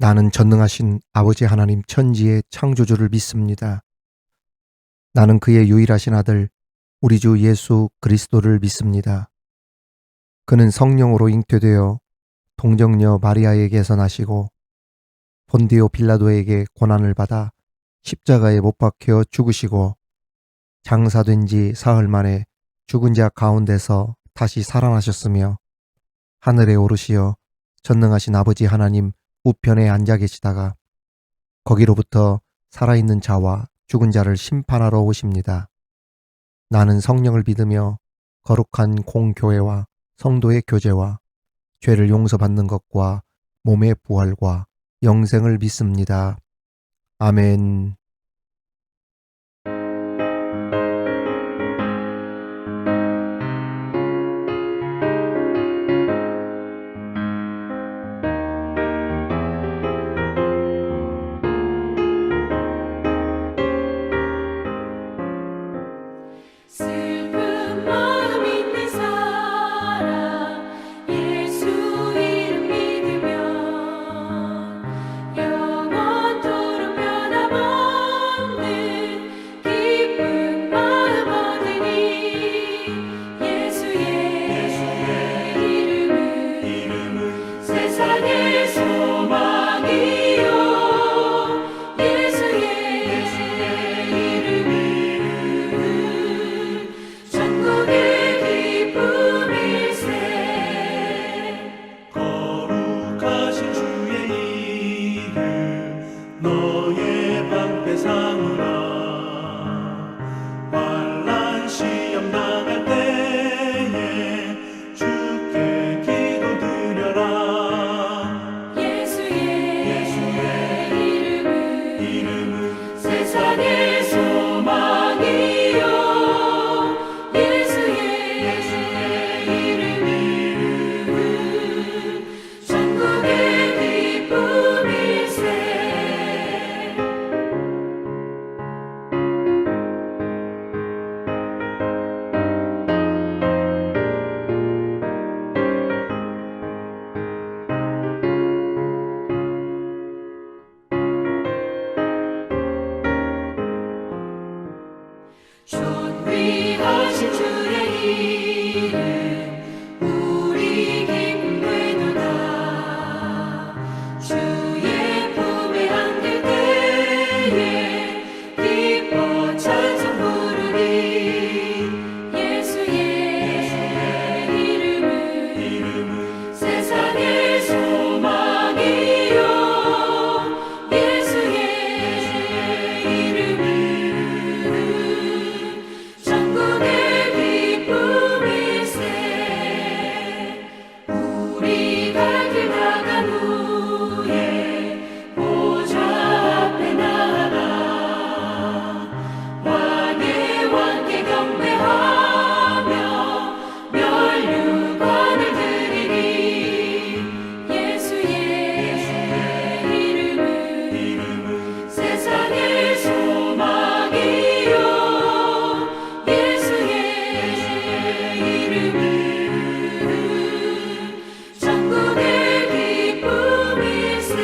나는 전능하신 아버지 하나님 천지의 창조주를 믿습니다. 나는 그의 유일하신 아들 우리 주 예수 그리스도를 믿습니다. 그는 성령으로 잉태되어 동정녀 마리아에게서 나시고 본디오 빌라도에게 고난을 받아 십자가에 못 박혀 죽으시고 장사된 지 사흘 만에 죽은 자 가운데서 다시 살아나셨으며 하늘에 오르시어 전능하신 아버지 하나님 우편에 앉아 계시다가 거기로부터 살아있는 자와 죽은 자를 심판하러 오십니다. 나는 성령을 믿으며 거룩한 공교회와 성도의 교제와 죄를 용서받는 것과 몸의 부활과 영생을 믿습니다. 아멘. 슬픈 마음 있는 사람 예수 이름 믿으면 영원토록 변함없는 기쁜 마음 얻으니 예수의 이름은 세상의 소망이요 예수의 이름은 천국의 기쁨일세. 거룩하신 주의 이름 너의 방패 삼으라. 환난 시험 당할 때에 주께 기도드려라. 예수의 이름은 세상의 소망이요 예수의 이름은 천국의 기쁨일세. 존귀하신 주의 이름 우리 기쁨 되도다. 주의 품에 안길 때에 기뻐 찬송 부르리. 예수의 이름은 세상의 소망이요 예수의 이름은 천국의 기쁨일세. 우리 갈 길 나간 후에 보좌 앞에 나아가 왕의 왕께 경배하며 면류관을 드리리. 예수의 이름은 세상의 소망이요 예수의 이름은 천국의 기쁨일세.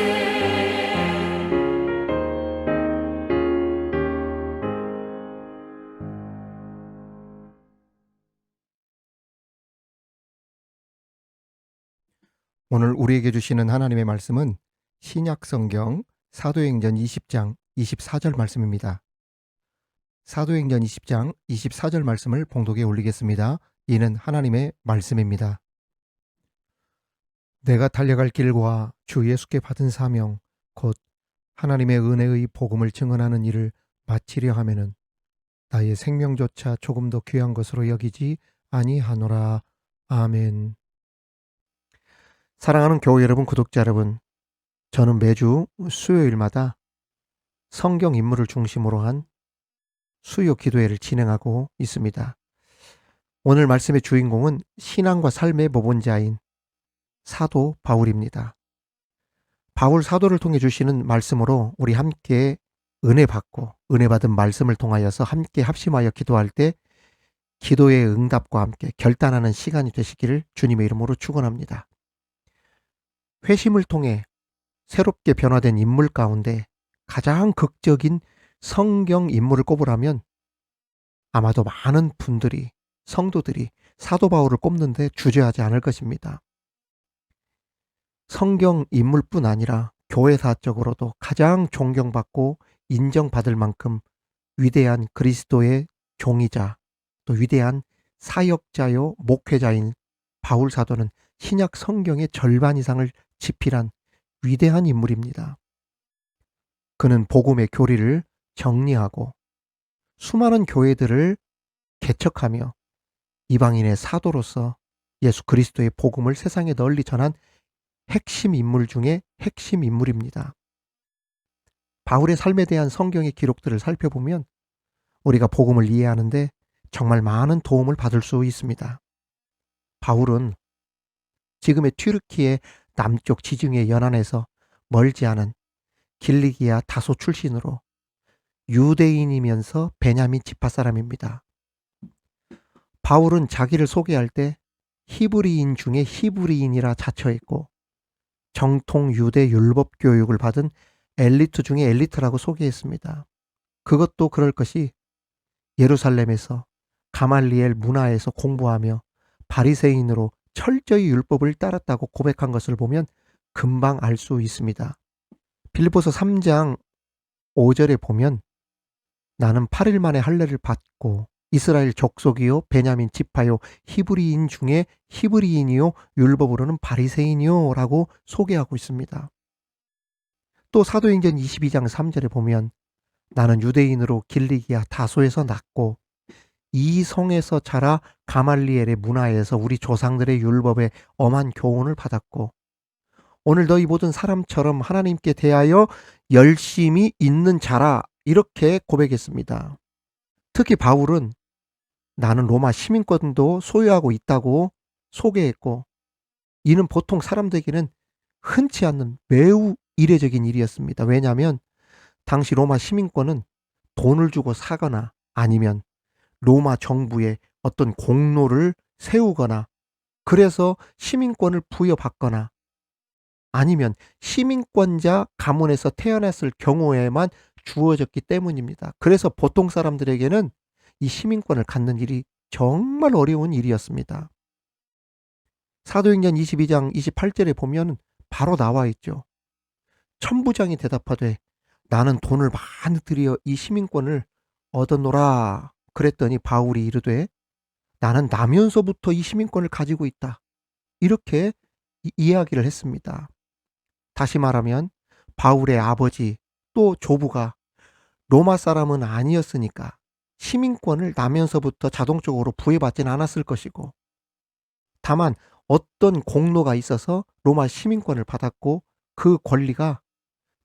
오늘 우리에게 주시는 하나님의 말씀은 신약성경 사도행전 20장 24절 말씀입니다. 사도행전 20장 24절 말씀을 봉독에 올리겠습니다. 이는 하나님의 말씀입니다. 내가 달려갈 길과 주 예수께 받은 사명 곧 하나님의 은혜의 복음을 증언하는 일을 마치려 하면은 나의 생명조차 조금 더 귀한 것으로 여기지 아니하노라. 아멘. 사랑하는 교회 여러분, 구독자 여러분, 저는 매주 수요일마다 성경 인물을 중심으로 한 수요 기도회를 진행하고 있습니다. 오늘 말씀의 주인공은 신앙과 삶의 모범자인 사도 바울입니다. 바울 사도를 통해 주시는 말씀으로 우리 함께 은혜 받고 은혜 받은 말씀을 통하여서 함께 합심하여 기도할 때 기도의 응답과 함께 결단하는 시간이 되시기를 주님의 이름으로 축원합니다. 회심을 통해 새롭게 변화된 인물 가운데 가장 극적인 성경 인물을 꼽으라면 아마도 많은 분들이, 성도들이 사도 바울을 꼽는데 주저하지 않을 것입니다. 성경 인물뿐 아니라 교회사적으로도 가장 존경받고 인정받을 만큼 위대한 그리스도의 종이자 또 위대한 사역자요 목회자인 바울 사도는 신약 성경의 절반 이상을 집필한 위대한 인물입니다. 그는 복음의 교리를 정리하고 수많은 교회들을 개척하며 이방인의 사도로서 예수 그리스도의 복음을 세상에 널리 전한 핵심 인물 중에 핵심 인물입니다. 바울의 삶에 대한 성경의 기록들을 살펴보면 우리가 복음을 이해하는데 정말 많은 도움을 받을 수 있습니다. 바울은 지금의 튀르키예 남쪽 지중해 연안에서 멀지 않은 길리기아 다소 출신으로 유대인이면서 베냐민 지파 사람입니다. 바울은 자기를 소개할 때 히브리인 중에 히브리인이라 자처했고 정통 유대 율법 교육을 받은 엘리트 중에 엘리트라고 소개했습니다. 그것도 그럴 것이 예루살렘에서 가말리엘 문화에서 공부하며 바리새인으로 철저히 율법을 따랐다고 고백한 것을 보면 금방 알 수 있습니다. 빌립보서 3장 5절에 보면 나는 8일 만에 할례를 받고 이스라엘 족속이요 베냐민 지파요 히브리인 중에 히브리인이요 율법으로는 바리새인이요 라고 소개하고 있습니다. 또 사도행전 22장 3절에 보면 나는 유대인으로 길리기아 다소에서 났고 이 성에서 자라 가말리엘의 문화에서 우리 조상들의 율법에 엄한 교훈을 받았고 오늘 너희 모든 사람처럼 하나님께 대하여 열심히 있는 자라 이렇게 고백했습니다. 특히 바울은 나는 로마 시민권도 소유하고 있다고 소개했고 이는 보통 사람들에게는 흔치 않는 매우 이례적인 일이었습니다. 왜냐하면 당시 로마 시민권은 돈을 주고 사거나 아니면 로마 정부에 어떤 공로를 세우거나 그래서 시민권을 부여받거나 아니면 시민권자 가문에서 태어났을 경우에만 주어졌기 때문입니다. 그래서 보통 사람들에게는 이 시민권을 갖는 일이 정말 어려운 일이었습니다. 사도행전 22장 28절에 보면 바로 나와 있죠. 천부장이 대답하되 나는 돈을 많이 들여 이 시민권을 얻었노라. 그랬더니 바울이 이르되 나는 나면서부터 이 시민권을 가지고 있다. 이렇게 이야기를 했습니다. 다시 말하면 바울의 아버지 또 조부가 로마 사람은 아니었으니까 시민권을 나면서부터 자동적으로 부여받지는 않았을 것이고 다만 어떤 공로가 있어서 로마 시민권을 받았고 그 권리가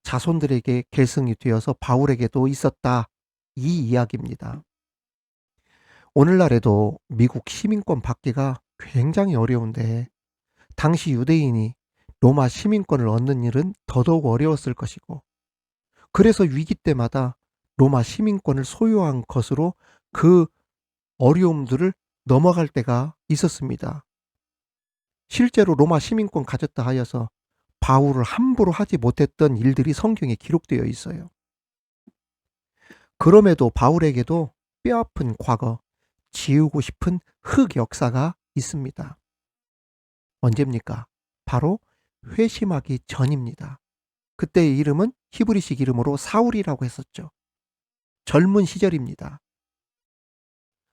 자손들에게 계승이 되어서 바울에게도 있었다. 이 이야기입니다. 오늘날에도 미국 시민권 받기가 굉장히 어려운데 당시 유대인이 로마 시민권을 얻는 일은 더더욱 어려웠을 것이고 그래서 위기 때마다 로마 시민권을 소유한 것으로 그 어려움들을 넘어갈 때가 있었습니다. 실제로 로마 시민권 가졌다 하여서 바울을 함부로 하지 못했던 일들이 성경에 기록되어 있어요. 그럼에도 바울에게도 뼈아픈 과거, 지우고 싶은 흑 역사가 있습니다. 언제입니까? 바로 회심하기 전입니다. 그때의 이름은 히브리식 이름으로 사울이라고 했었죠. 젊은 시절입니다.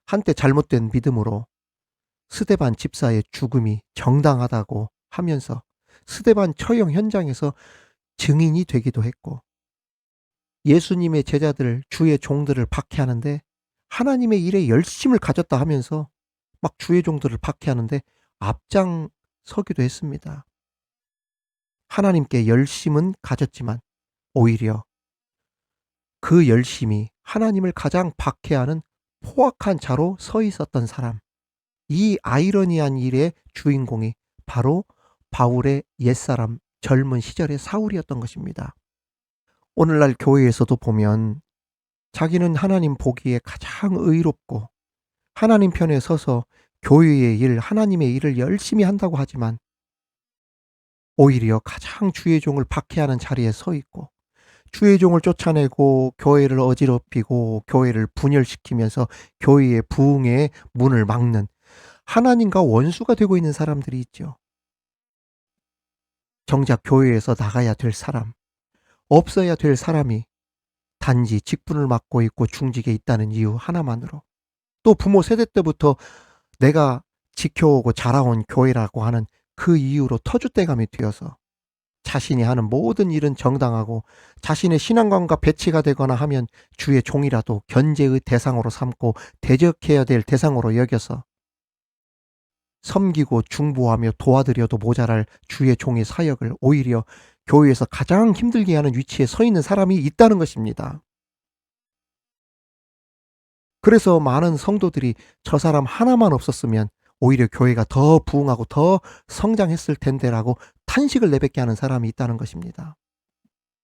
한때 잘못된 믿음으로 스데반 집사의 죽음이 정당하다고 하면서 스데반 처형 현장에서 증인이 되기도 했고 예수님의 제자들 주의 종들을 박해하는데 하나님의 일에 열심을 가졌다 하면서 막 주의 종들을 박해하는데 앞장서기도 했습니다. 하나님께 열심은 가졌지만 오히려 그 열심이 하나님을 가장 박해하는 포악한 자로 서 있었던 사람, 이 아이러니한 일의 주인공이 바로 바울의 옛사람 젊은 시절의 사울이었던 것입니다. 오늘날 교회에서도 보면 자기는 하나님 보기에 가장 의롭고 하나님 편에 서서 교회의 일, 하나님의 일을 열심히 한다고 하지만 오히려 가장 주의 종을 박해하는 자리에 서 있고 주의 종을 쫓아내고 교회를 어지럽히고 교회를 분열시키면서 교회의 부흥의 문을 막는 하나님과 원수가 되고 있는 사람들이 있죠. 정작 교회에서 나가야 될 사람, 없어야 될 사람이 단지 직분을 맡고 있고 중직에 있다는 이유 하나만으로, 또 부모 세대 때부터 내가 지켜오고 자라온 교회라고 하는 그 이유로 터줏대감이 되어서 자신이 하는 모든 일은 정당하고 자신의 신앙관과 배치가 되거나 하면 주의 종이라도 견제의 대상으로 삼고 대적해야 될 대상으로 여겨서 섬기고 중보하며 도와드려도 모자랄 주의 종의 사역을 오히려 교회에서 가장 힘들게 하는 위치에 서 있는 사람이 있다는 것입니다. 그래서 많은 성도들이 저 사람 하나만 없었으면 오히려 교회가 더 부흥하고 더 성장했을 텐데라고 탄식을 내뱉게 하는 사람이 있다는 것입니다.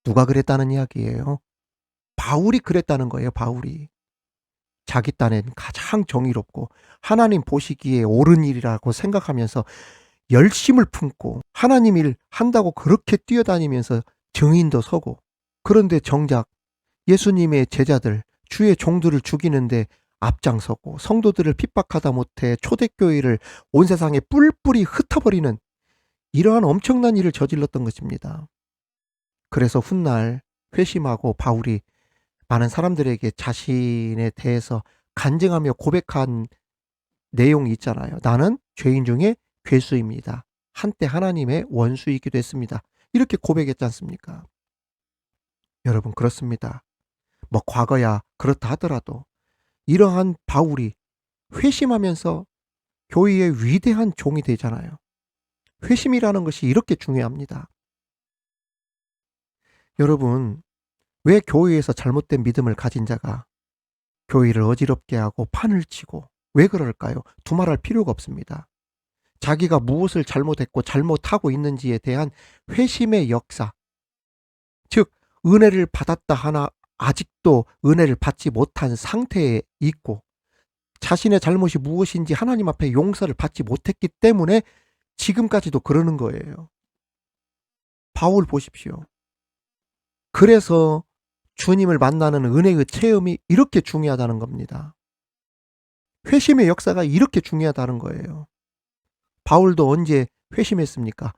누가 그랬다는 이야기예요? 바울이 그랬다는 거예요. 바울이. 자기 딴엔 가장 정의롭고 하나님 보시기에 옳은 일이라고 생각하면서 열심을 품고 하나님 일 한다고 그렇게 뛰어다니면서 증인도 서고, 그런데 정작 예수님의 제자들, 주의 종들을 죽이는데 앞장서고 성도들을 핍박하다 못해 초대교회를 온 세상에 뿔뿔이 흩어버리는 이러한 엄청난 일을 저질렀던 것입니다. 그래서 훗날 회심하고 바울이 많은 사람들에게 자신에 대해서 간증하며 고백한 내용이 있잖아요. 나는 죄인 중에 괴수입니다. 한때 하나님의 원수이기도 했습니다. 이렇게 고백했지 않습니까? 여러분, 그렇습니다. 뭐 과거야 그렇다 하더라도 이러한 바울이 회심하면서 교회의 위대한 종이 되잖아요. 회심이라는 것이 이렇게 중요합니다. 여러분, 왜 교회에서 잘못된 믿음을 가진 자가 교회를 어지럽게 하고 판을 치고 왜 그럴까요? 두말할 필요가 없습니다. 자기가 무엇을 잘못했고 잘못하고 있는지에 대한 회심의 역사, 즉 은혜를 받았다 하나 아직도 은혜를 받지 못한 상태에 있고 자신의 잘못이 무엇인지 하나님 앞에 용서를 받지 못했기 때문에 지금까지도 그러는 거예요. 바울 보십시오. 그래서 주님을 만나는 은혜의 체험이 이렇게 중요하다는 겁니다. 회심의 역사가 이렇게 중요하다는 거예요. 바울도 언제 회심했습니까?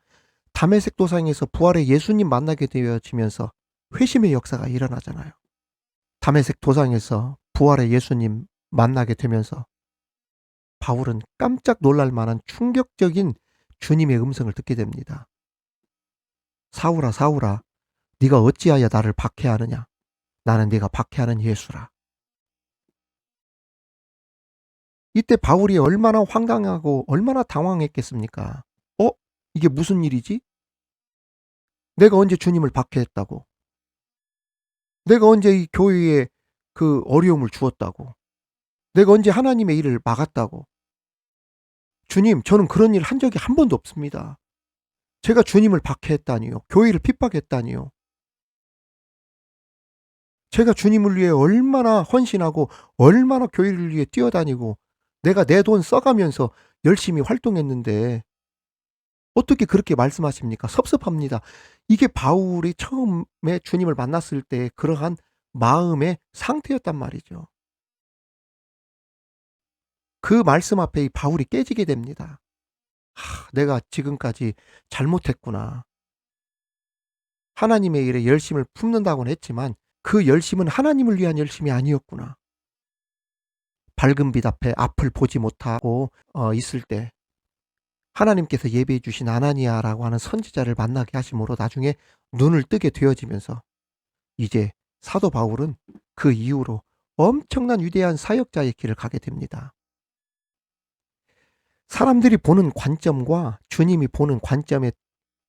다메섹 도상에서 부활의 예수님 만나게 되어지면서 회심의 역사가 일어나잖아요. 다메섹 도상에서 부활의 예수님 만나게 되면서 바울은 깜짝 놀랄 만한 충격적인 주님의 음성을 듣게 됩니다. 사울아, 사울아, 네가 어찌하여 나를 박해하느냐? 나는 네가 박해하는 예수라. 이때 바울이 얼마나 황당하고 얼마나 당황했겠습니까? 이게 무슨 일이지? 내가 언제 주님을 박해했다고? 내가 언제 이 교회에 그 어려움을 주었다고? 내가 언제 하나님의 일을 막았다고? 주님, 저는 그런 일 한 적이 한 번도 없습니다. 제가 주님을 박해했다니요. 교회를 핍박했다니요. 제가 주님을 위해 얼마나 헌신하고 얼마나 교회를 위해 뛰어다니고 내가 내 돈 써가면서 열심히 활동했는데 어떻게 그렇게 말씀하십니까? 섭섭합니다. 이게 바울이 처음에 주님을 만났을 때 그러한 마음의 상태였단 말이죠. 그 말씀 앞에 이 바울이 깨지게 됩니다. 내가 지금까지 잘못했구나. 하나님의 일에 열심을 품는다고는 했지만 그 열심은 하나님을 위한 열심이 아니었구나. 밝은 빛 앞에 앞을 보지 못하고 있을 때 하나님께서 예비해 주신 아나니아라고 하는 선지자를 만나게 하심으로 나중에 눈을 뜨게 되어지면서 이제 사도 바울은 그 이후로 엄청난 위대한 사역자의 길을 가게 됩니다. 사람들이 보는 관점과 주님이 보는 관점의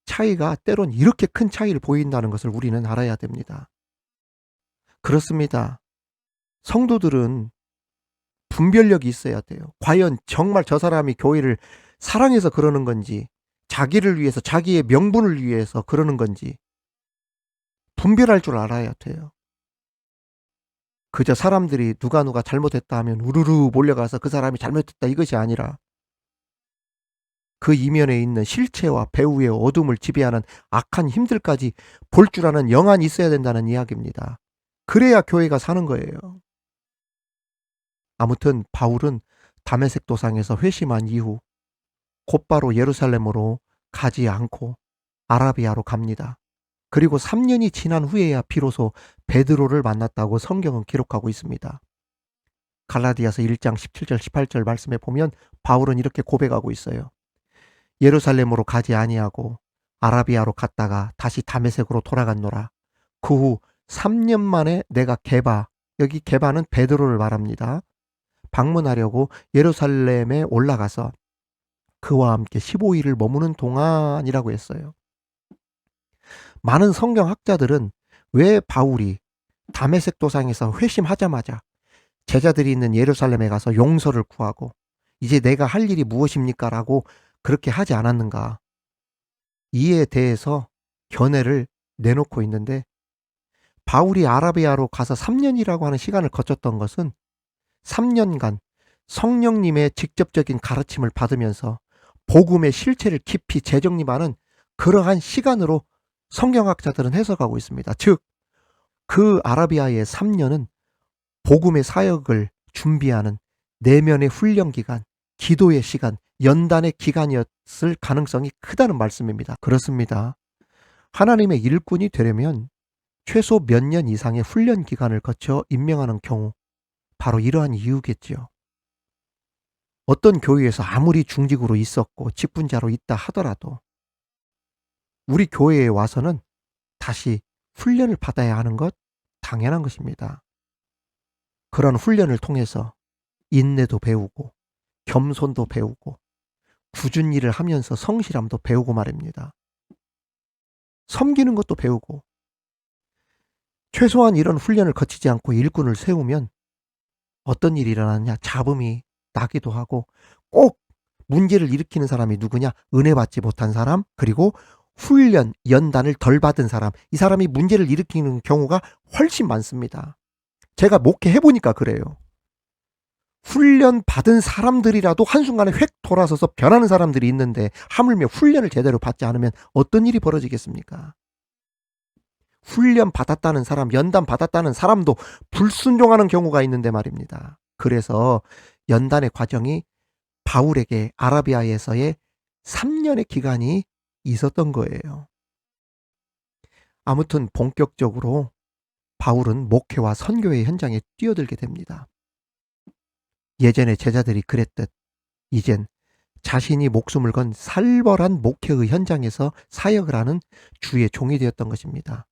차이가 때론 이렇게 큰 차이를 보인다는 것을 우리는 알아야 됩니다. 그렇습니다. 성도들은 분별력이 있어야 돼요. 과연 정말 저 사람이 교회를 사랑해서 그러는 건지, 자기를 위해서, 자기의 명분을 위해서 그러는 건지 분별할 줄 알아야 돼요. 그저 사람들이 누가 잘못했다 하면 우르르 몰려가서 그 사람이 잘못했다 이것이 아니라 그 이면에 있는 실체와 배후의 어둠을 지배하는 악한 힘들까지 볼 줄 아는 영안이 있어야 된다는 이야기입니다. 그래야 교회가 사는 거예요. 아무튼 바울은 다메섹 도상에서 회심한 이후 곧바로 예루살렘으로 가지 않고 아라비아로 갑니다. 그리고 3년이 지난 후에야 비로소 베드로를 만났다고 성경은 기록하고 있습니다. 갈라디아서 1장 17절 18절 말씀에 보면 바울은 이렇게 고백하고 있어요. 예루살렘으로 가지 아니하고 아라비아로 갔다가 다시 다메섹으로 돌아갔노라. 그 후 3년 만에 내가 게바, 여기 게바는 베드로를 말합니다. 방문하려고 예루살렘에 올라가서 그와 함께 15일을 머무는 동안이라고 했어요. 많은 성경학자들은 왜 바울이 다메섹 도상에서 회심하자마자 제자들이 있는 예루살렘에 가서 용서를 구하고 이제 내가 할 일이 무엇입니까? 라고 그렇게 하지 않았는가? 이에 대해서 견해를 내놓고 있는데 바울이 아라비아로 가서 3년이라고 하는 시간을 거쳤던 것은 3년간 성령님의 직접적인 가르침을 받으면서 복음의 실체를 깊이 재정립하는 그러한 시간으로 성경학자들은 해석하고 있습니다. 즉, 그 아라비아의 3년은 복음의 사역을 준비하는 내면의 훈련 기간, 기도의 시간, 연단의 기간이었을 가능성이 크다는 말씀입니다. 그렇습니다. 하나님의 일꾼이 되려면 최소 몇 년 이상의 훈련 기간을 거쳐 임명하는 경우 바로 이러한 이유겠지요. 어떤 교회에서 아무리 중직으로 있었고 직분자로 있다 하더라도 우리 교회에 와서는 다시 훈련을 받아야 하는 것 당연한 것입니다. 그런 훈련을 통해서 인내도 배우고 겸손도 배우고 굳은 일을 하면서 성실함도 배우고 말입니다. 섬기는 것도 배우고 최소한 이런 훈련을 거치지 않고 일꾼을 세우면 어떤 일이 일어나느냐? 잡음이 나기도 하고 꼭 문제를 일으키는 사람이 누구냐? 은혜 받지 못한 사람, 그리고 훈련, 연단을 덜 받은 사람, 이 사람이 문제를 일으키는 경우가 훨씬 많습니다. 제가 목회해보니까 그래요. 훈련 받은 사람들이라도 한순간에 획 돌아서서 변하는 사람들이 있는데 하물며 훈련을 제대로 받지 않으면 어떤 일이 벌어지겠습니까? 훈련 받았다는 사람, 연단 받았다는 사람도 불순종하는 경우가 있는데 말입니다. 그래서 연단의 과정이 바울에게 아라비아에서의 3년의 기간이 있었던 거예요. 아무튼 본격적으로 바울은 목회와 선교의 현장에 뛰어들게 됩니다. 예전에 제자들이 그랬듯 이젠 자신이 목숨을 건 살벌한 목회의 현장에서 사역을 하는 주의 종이 되었던 것입니다.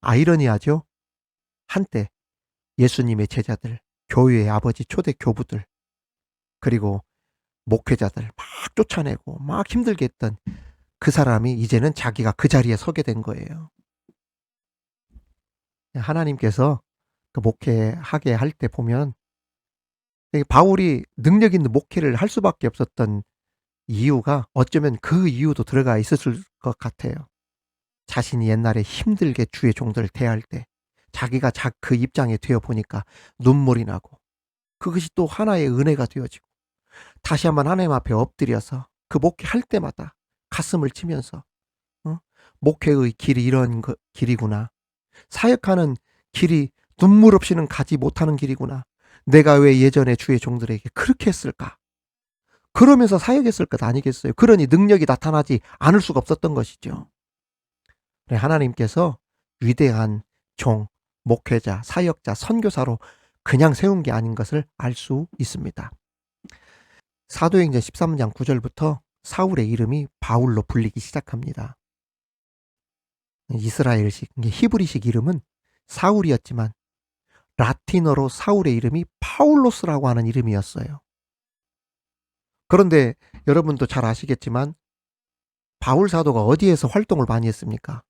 아이러니하죠? 한때 예수님의 제자들, 교회의 아버지 초대 교부들, 그리고 목회자들 막 쫓아내고 막 힘들게 했던 그 사람이 이제는 자기가 그 자리에 서게 된 거예요. 하나님께서 그 목회하게 할 때 보면 바울이 능력 있는 목회를 할 수밖에 없었던 이유가 어쩌면 그 이유도 들어가 있었을 것 같아요. 자신이 옛날에 힘들게 주의 종들을 대할 때 자기가 그 입장에 되어 보니까 눈물이 나고 그것이 또 하나의 은혜가 되어지고 다시 한번 하나님 앞에 엎드려서 그 목회할 때마다 가슴을 치면서 목회의 길이 이런 길이구나. 사역하는 길이 눈물 없이는 가지 못하는 길이구나. 내가 왜 예전에 주의 종들에게 그렇게 했을까? 그러면서 사역했을 것 아니겠어요? 그러니 능력이 나타나지 않을 수가 없었던 것이죠. 하나님께서 위대한 종, 목회자, 사역자, 선교사로 그냥 세운 게 아닌 것을 알 수 있습니다. 사도행전 13장 9절부터 사울의 이름이 바울로 불리기 시작합니다. 이스라엘식, 히브리식 이름은 사울이었지만 라틴어로 사울의 이름이 파울로스라고 하는 이름이었어요. 그런데 여러분도 잘 아시겠지만 바울 사도가 어디에서 활동을 많이 했습니까?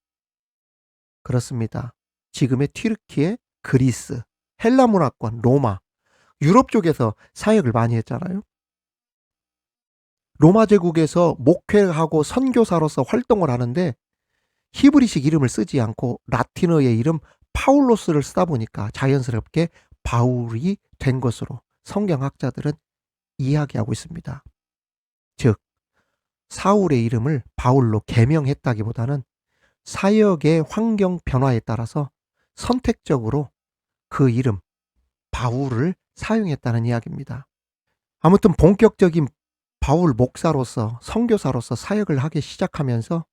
그렇습니다. 지금의 튀르키예, 그리스, 헬라 문화권, 로마, 유럽 쪽에서 사역을 많이 했잖아요. 로마 제국에서 목회하고 선교사로서 활동을 하는데 히브리식 이름을 쓰지 않고 라틴어의 이름 파울로스를 쓰다 보니까 자연스럽게 바울이 된 것으로 성경학자들은 이야기하고 있습니다. 즉 사울의 이름을 바울로 개명했다기보다는 사역의 환경 변화에 따라서 선택적으로 그 이름 바울을 사용했다는 이야기입니다. 아무튼 본격적인 바울 목사로서 선교사로서 사역을 하기 시작하면서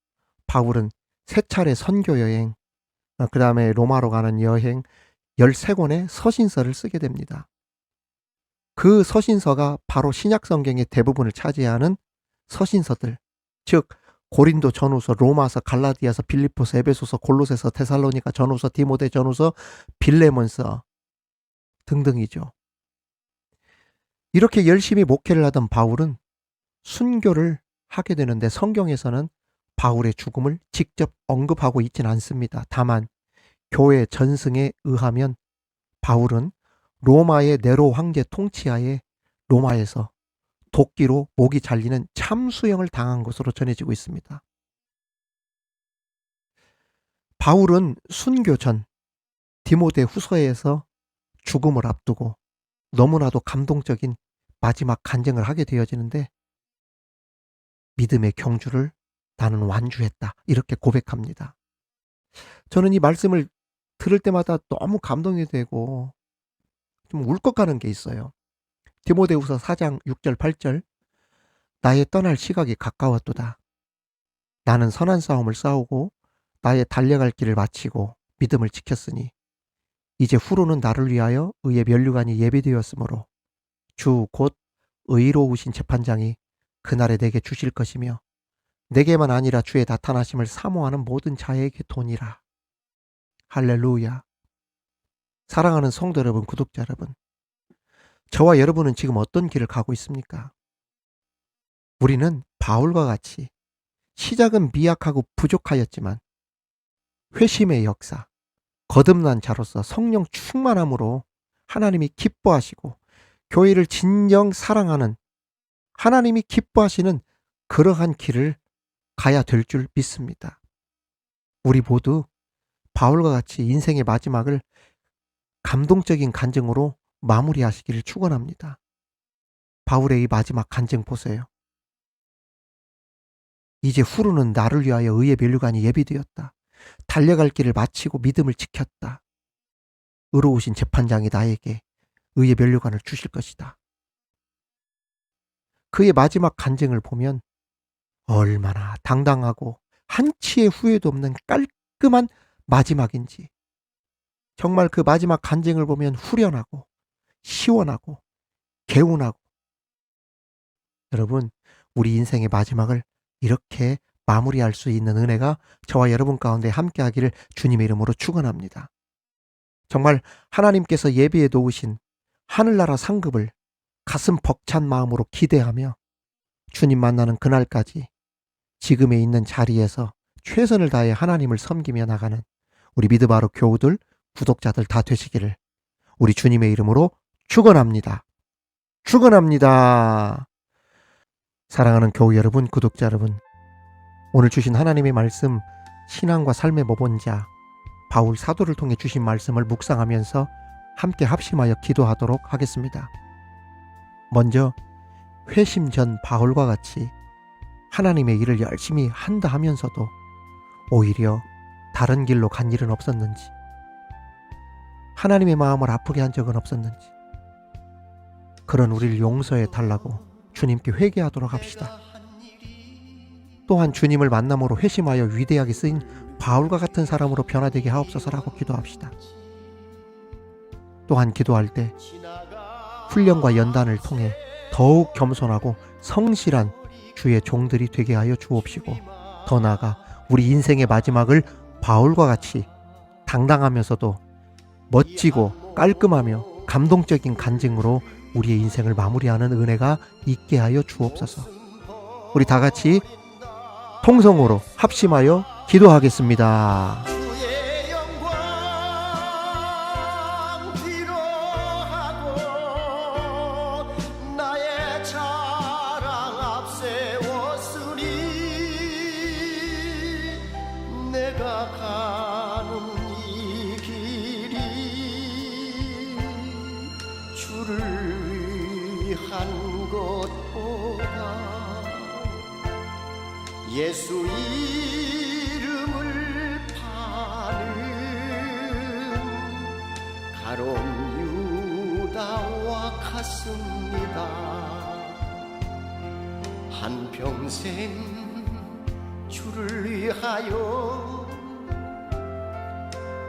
바울은 세 차례 선교 여행, 그 다음에 로마로 가는 여행 13권의 서신서를 쓰게 됩니다. 그 서신서가 바로 신약 성경의 대부분을 차지하는 서신서들, 즉 고린도 전후서, 로마서, 갈라디아서, 빌립보서, 에베소서, 골로새서, 데살로니가 전후서, 디모데 전후서, 빌레몬서 등등이죠. 이렇게 열심히 목회를 하던 바울은 순교를 하게 되는데 성경에서는 바울의 죽음을 직접 언급하고 있지는 않습니다. 다만 교회 전승에 의하면 바울은 로마의 네로 황제 통치하에 로마에서 도끼로 목이 잘리는 참수형을 당한 것으로 전해지고 있습니다. 바울은 순교 전 디모데 후서에서 죽음을 앞두고 너무나도 감동적인 마지막 간증을 하게 되어지는데 믿음의 경주를 나는 완주했다 이렇게 고백합니다. 저는 이 말씀을 들을 때마다 너무 감동이 되고 좀 울컥하는 게 있어요. 디모데후서 4장 6절 8절 나의 떠날 시각이 가까웠도다. 나는 선한 싸움을 싸우고 나의 달려갈 길을 마치고 믿음을 지켰으니 이제 후로는 나를 위하여 의의 면류관이 예비되었으므로 주 곧 의로우신 재판장이 그날에 내게 주실 것이며 내게만 아니라 주의 나타나심을 사모하는 모든 자에게 도니라. 할렐루야. 사랑하는 성도 여러분, 구독자 여러분, 저와 여러분은 지금 어떤 길을 가고 있습니까? 우리는 바울과 같이 시작은 미약하고 부족하였지만 회심의 역사, 거듭난 자로서 성령 충만함으로 하나님이 기뻐하시고 교회를 진정 사랑하는 하나님이 기뻐하시는 그러한 길을 가야 될 줄 믿습니다. 우리 모두 바울과 같이 인생의 마지막을 감동적인 간증으로 마무리하시기를 축원합니다. 바울의 이 마지막 간증 보세요. 이제 후로는 나를 위하여 의의 면류관이 예비되었다. 달려갈 길을 마치고 믿음을 지켰다. 의로우신 재판장이 나에게 의의 면류관을 주실 것이다. 그의 마지막 간증을 보면 얼마나 당당하고 한치의 후회도 없는 깔끔한 마지막인지, 정말 그 마지막 간증을 보면 후련하고 시원하고 개운하고, 여러분 우리 인생의 마지막을 이렇게 마무리할 수 있는 은혜가 저와 여러분 가운데 함께하기를 주님의 이름으로 축원합니다. 정말 하나님께서 예비해 놓으신 하늘나라 상급을 가슴 벅찬 마음으로 기대하며 주님 만나는 그날까지 지금에 있는 자리에서 최선을 다해 하나님을 섬기며 나가는 우리 미드바로 교우들, 구독자들 다 되시기를 우리 주님의 이름으로 축원합니다. 축원합니다. 사랑하는 교우 여러분, 구독자 여러분, 오늘 주신 하나님의 말씀, 신앙과 삶의 모본자 바울 사도를 통해 주신 말씀을 묵상하면서 함께 합심하여 기도하도록 하겠습니다. 먼저 회심 전 바울과 같이 하나님의 일을 열심히 한다 하면서도 오히려 다른 길로 간 일은 없었는지, 하나님의 마음을 아프게 한 적은 없었는지, 그런 우리를 용서해 달라고 주님께 회개하도록 합시다. 또한 주님을 만남으로 회심하여 위대하게 쓰인 바울과 같은 사람으로 변화되게 하옵소서라고 기도합시다. 또한 기도할 때 훈련과 연단을 통해 더욱 겸손하고 성실한 주의 종들이 되게 하여 주옵시고, 더 나아가 우리 인생의 마지막을 바울과 같이 당당하면서도 멋지고 깔끔하며 감동적인 간증으로 우리의 인생을 마무리하는 은혜가 있게 하여 주옵소서. 우리 다 같이 통성으로 합심하여 기도하겠습니다. 주의 영광 필요하고 나의 자랑 앞세웠으니 내가 가는 이 길이 주를 위한 것보다 예수 이름을 파는 가론 유다와 같습니다. 한평생 주를 위하여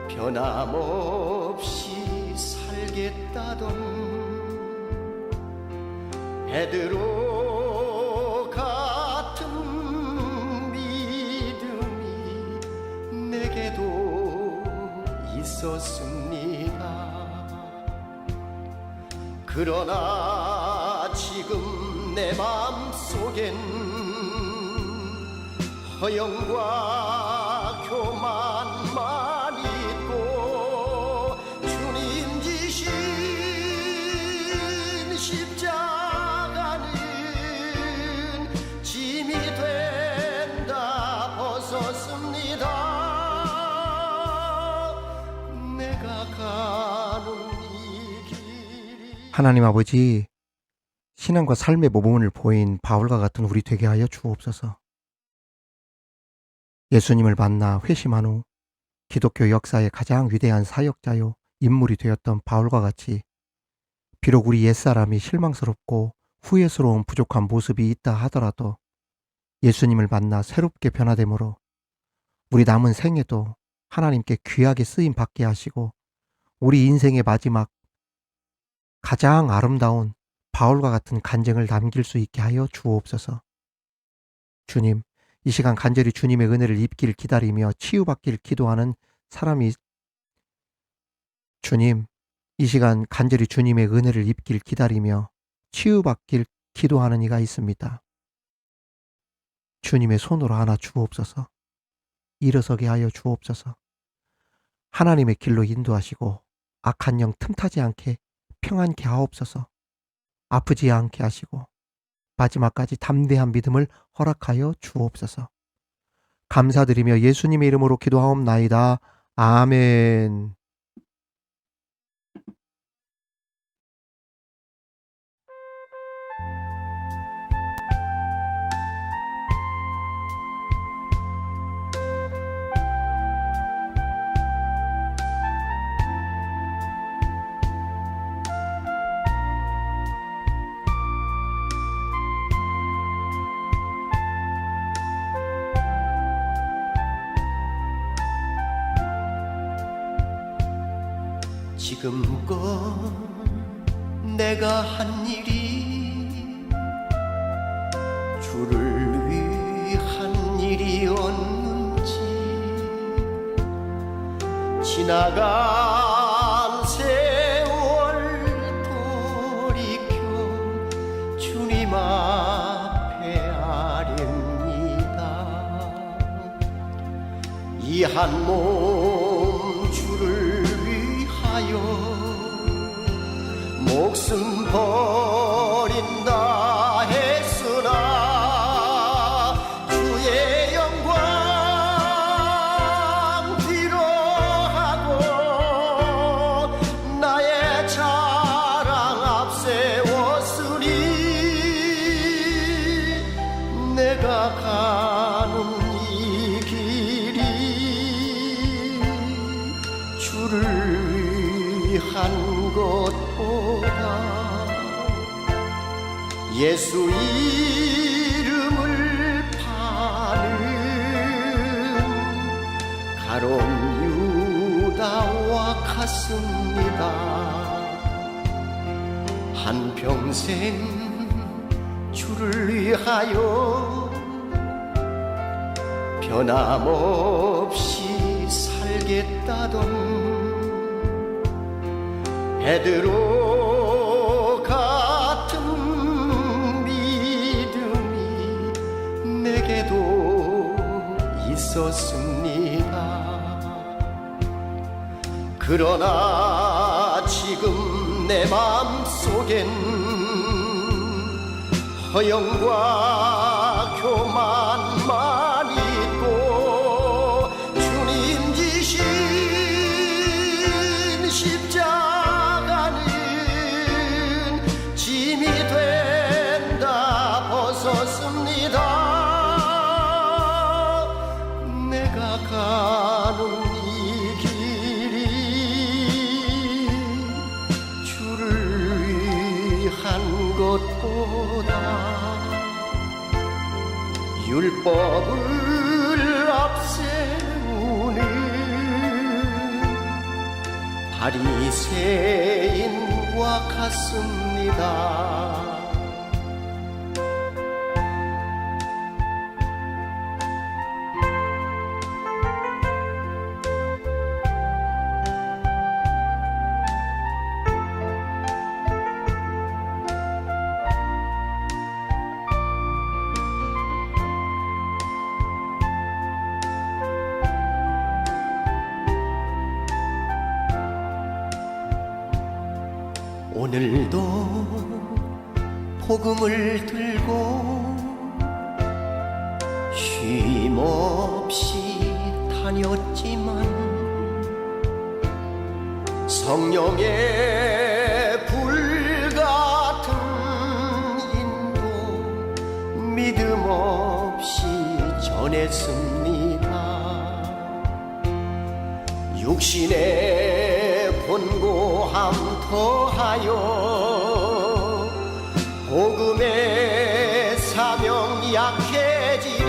변함없이 살겠다던 베드로 같은 믿음이 내게도 있었습니다. 그러나 지금 내 맘속엔 허영과 교만만 있고 주님 지신 십자가는 짐이 된다 벗었습니다. 내가 가는 이 길이 하나님 아버지, 신앙과 삶의 모범을 보인 바울과 같은 우리 되게 하여 주옵소서. 예수님을 만나 회심한 후 기독교 역사의 가장 위대한 사역자요 인물이 되었던 바울과 같이 비록 우리 옛사람이 실망스럽고 후회스러운 부족한 모습이 있다 하더라도 예수님을 만나 새롭게 변화됨으로 우리 남은 생에도 하나님께 귀하게 쓰임 받게 하시고 우리 인생의 마지막 가장 아름다운 바울과 같은 간증을 남길 수 있게 하여 주옵소서. 주님, 이 시간 간절히 주님의 은혜를 입길 기다리며 치유받길 기도하는 사람이 주님, 이 시간 간절히 주님의 은혜를 입길 기다리며 치유받길 기도하는 이가 있습니다. 주님의 손으로 안아 주옵소서. 일어서게 하여 주옵소서. 하나님의 길로 인도하시고 악한 영 틈타지 않게 평안케 하옵소서. 아프지 않게 하시고 마지막까지 담대한 믿음을 허락하여 주옵소서. 감사드리며 예수님의 이름으로 기도하옵나이다. 아멘. 지금껏 내가 한 일이 주를 위한 일이었는지 지나간 세월 돌이켜 주님 앞에 아렵니다. 이 한 몸 주를 목숨 버린다 했으나 주의 영광 뒤로하고 나의 자랑 앞세웠으니 내가 가는 이 길이 주를 한 것보다 예수 이름을 파는 가론 유다와 같습니다. 한평생 주를 위하여 변함없이 살겠다던 베드로 같은 믿음이 내게도 있었습니다. 그러나 지금 내 맘속엔 허영과 교만만 있고 주님 지신 십자가는 짐이 된다 벗었습니다. 율법을 앞세우는 바리새인과 같습니다. 오늘도 복음을 들고 쉼없이 다녔지만 성령의 불같은 인도 믿음 없이 전했습니다. 육신의 권고함 더하여 복음의 사명 약해지니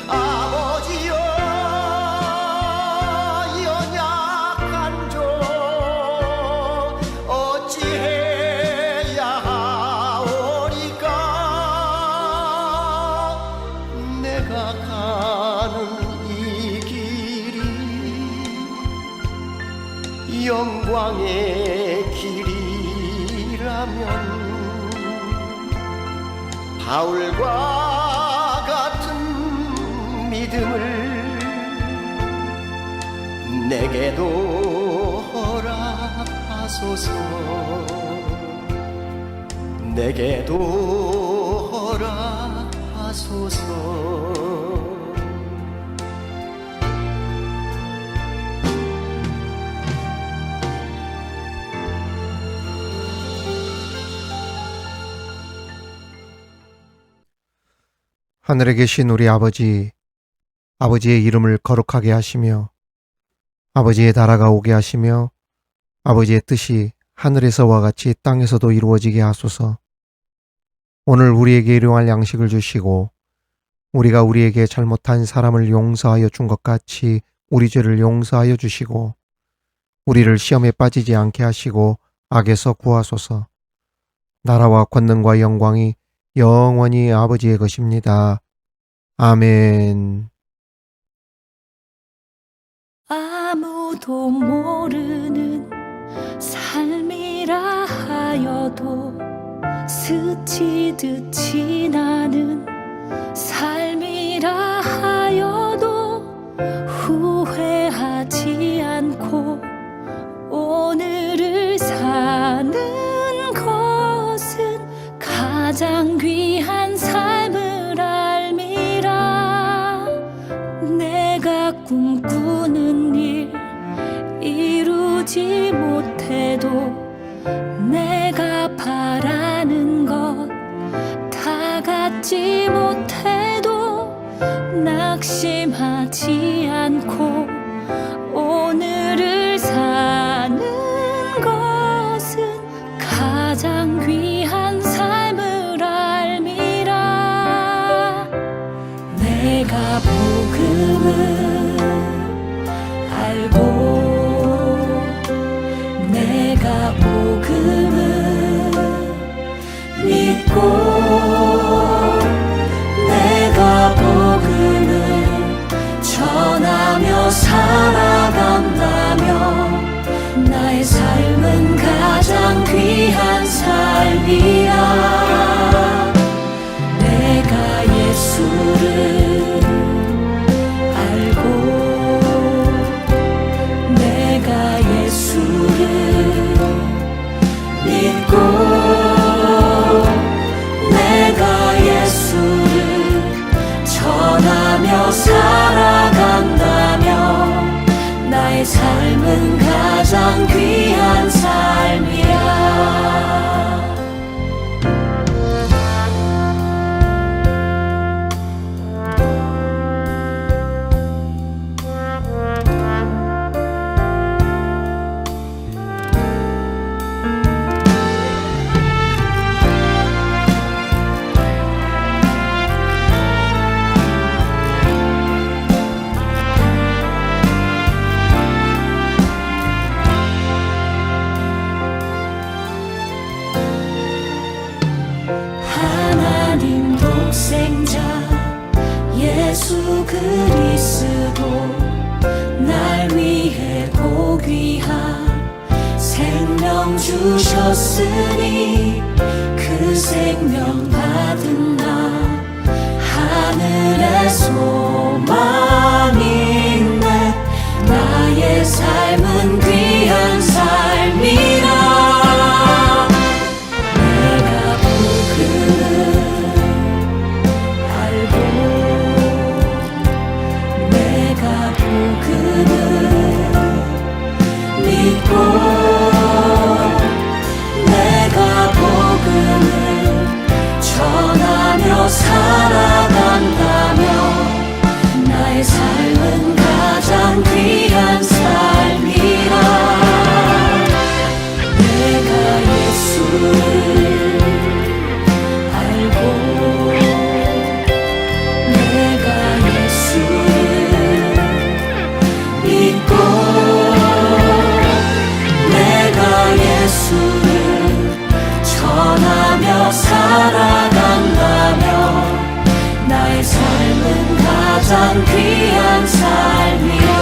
아버지여 연약한 종 어찌해야 하오리까. 내가 가는 이 길이 영광의 길이라면 바울과 같은 믿음을 내게도 허락하소서. 내게도 허락하소서. 하늘에 계신 우리 아버지, 아버지의 이름을 거룩하게 하시며 아버지의 나라가 오게 하시며 아버지의 뜻이 하늘에서와 같이 땅에서도 이루어지게 하소서. 오늘 우리에게 일용할 양식을 주시고 우리가 우리에게 잘못한 사람을 용서하여 준 것 같이 우리 죄를 용서하여 주시고 우리를 시험에 빠지지 않게 하시고 악에서 구하소서. 나라와 권능과 영광이 영원히 아버지의 것입니다. 아멘. 아무도 모르는 삶이라 하여도 스치듯 지나는 삶이라 하여도 후회하지 않고 오늘을 사는 것은 가장 귀한 삶을 알미라. 내가 꿈꾸는 일 이루지 못해도 내가 바라는 것 다 갖지 못해도 낙심하지 않고 오늘을 사는 것은 가장 귀한 삶을 알미라. 내가 복음을 알고 내가 복음을 믿고 내가 복음을 전하며 살아간다면 나의 삶은 가장 귀한 삶이야. 내가 예수를 알고 내가 예수를 믿고 독생자 예수 그리스도 날 위해 고귀한 생명 주셨으니 그 생명 받은 나 하늘의 소망이네. 나의 삶은 귀한 삶이라. 내가 복음을 알고 내가 복음을 믿고 내가 복음을 전하며 살아간다면 나의 삶은 가장 귀한 삶이라. 내가 예수를 알고 내가 예수를 믿고 내가 예수를 전하며 살아간다면 나의 삶은 가장 귀한 삶이라.